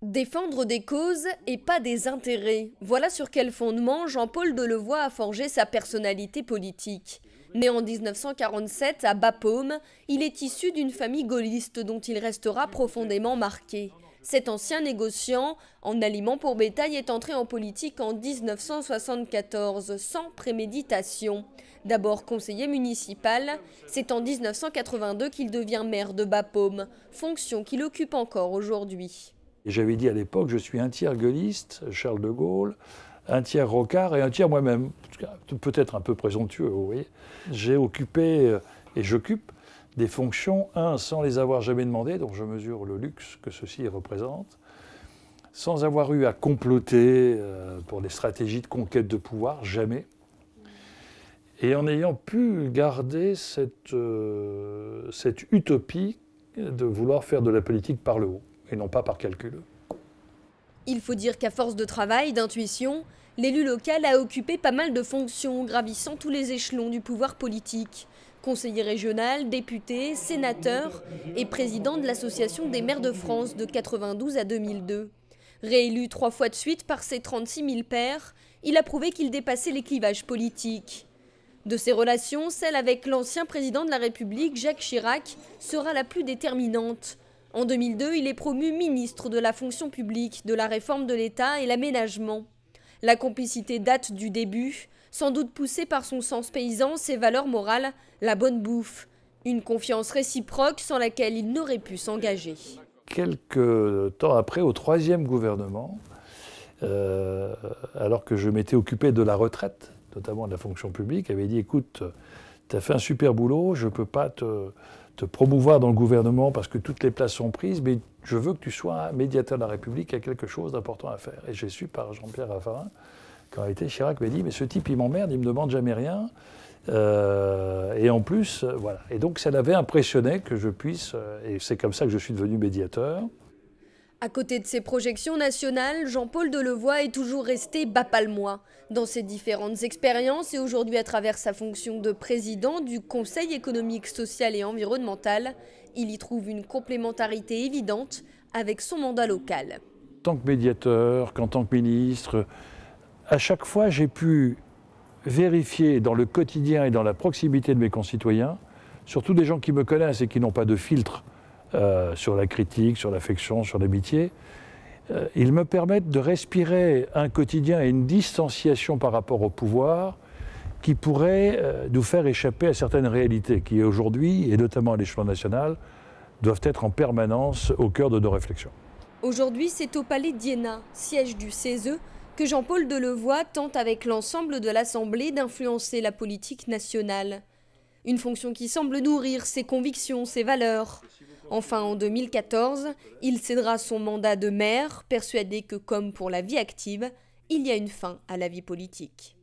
Défendre des causes et pas des intérêts. Voilà sur quel fondement Jean-Paul Delevoye a forgé sa personnalité politique. Né en 1947 à Bapaume, il est issu d'une famille gaulliste dont il restera profondément marqué. Cet ancien négociant en aliments pour bétail est entré en politique en 1974, sans préméditation. D'abord conseiller municipal, c'est en 1982 qu'il devient maire de Bapaume, fonction qu'il occupe encore aujourd'hui. J'avais dit à l'époque, je suis un tiers gaulliste, Charles de Gaulle, un tiers Rocard et un tiers moi-même. Peut-être un peu présomptueux, vous voyez. J'ai occupé et j'occupe des fonctions, sans les avoir jamais demandées, donc je mesure le luxe que ceci représente, sans avoir eu à comploter pour des stratégies de conquête de pouvoir, jamais. Et en ayant pu garder cette utopie de vouloir faire de la politique par le haut, et non pas par calcul. Il faut dire qu'à force de travail, d'intuition, l'élu local a occupé pas mal de fonctions, gravissant tous les échelons du pouvoir politique. Conseiller régional, député, sénateur et président de l'Association des maires de France de 92 à 2002. Réélu 3 fois de suite par ses 36 000 pairs, il a prouvé qu'il dépassait les clivages politiques. De ses relations, celle avec l'ancien président de la République, Jacques Chirac, sera la plus déterminante. En 2002, il est promu ministre de la fonction publique, de la réforme de l'État et l'aménagement. La complicité date du début, sans doute poussée par son sens paysan, ses valeurs morales, la bonne bouffe. Une confiance réciproque sans laquelle il n'aurait pu s'engager. Quelques temps après, au 3e gouvernement, alors que je m'étais occupé de la retraite, notamment de la fonction publique, avait dit « Écoute, tu as fait un super boulot, je ne peux pas te promouvoir dans le gouvernement parce que toutes les places sont prises, mais je veux que tu sois un médiateur de la République, il y a quelque chose d'important à faire. » Et j'ai su par Jean-Pierre Raffarin qu'en réalité Chirac m'a dit « Mais ce type, il m'emmerde, il ne me demande jamais rien. » Et en plus, voilà. Et donc ça l'avait impressionné que je puisse, et c'est comme ça que je suis devenu médiateur. À côté de ses projections nationales, Jean-Paul Delevoye est toujours resté bapalmois. Dans ses différentes expériences et aujourd'hui à travers sa fonction de président du Conseil économique, social et environnemental, il y trouve une complémentarité évidente avec son mandat local. En tant que médiateur, qu'en tant que ministre, à chaque fois j'ai pu vérifier dans le quotidien et dans la proximité de mes concitoyens, surtout des gens qui me connaissent et qui n'ont pas de filtre, sur la critique, sur l'affection, sur l'amitié, ils me permettent de respirer un quotidien et une distanciation par rapport au pouvoir qui pourrait nous faire échapper à certaines réalités qui aujourd'hui, et notamment à l'échelon national, doivent être en permanence au cœur de nos réflexions. Aujourd'hui, c'est au Palais d'Iéna, siège du CESE, que Jean-Paul Delevoye tente avec l'ensemble de l'Assemblée d'influencer la politique nationale. Une fonction qui semble nourrir ses convictions, ses valeurs. Enfin, en 2014, il cédera son mandat de maire, persuadé que, comme pour la vie active, il y a une fin à la vie politique.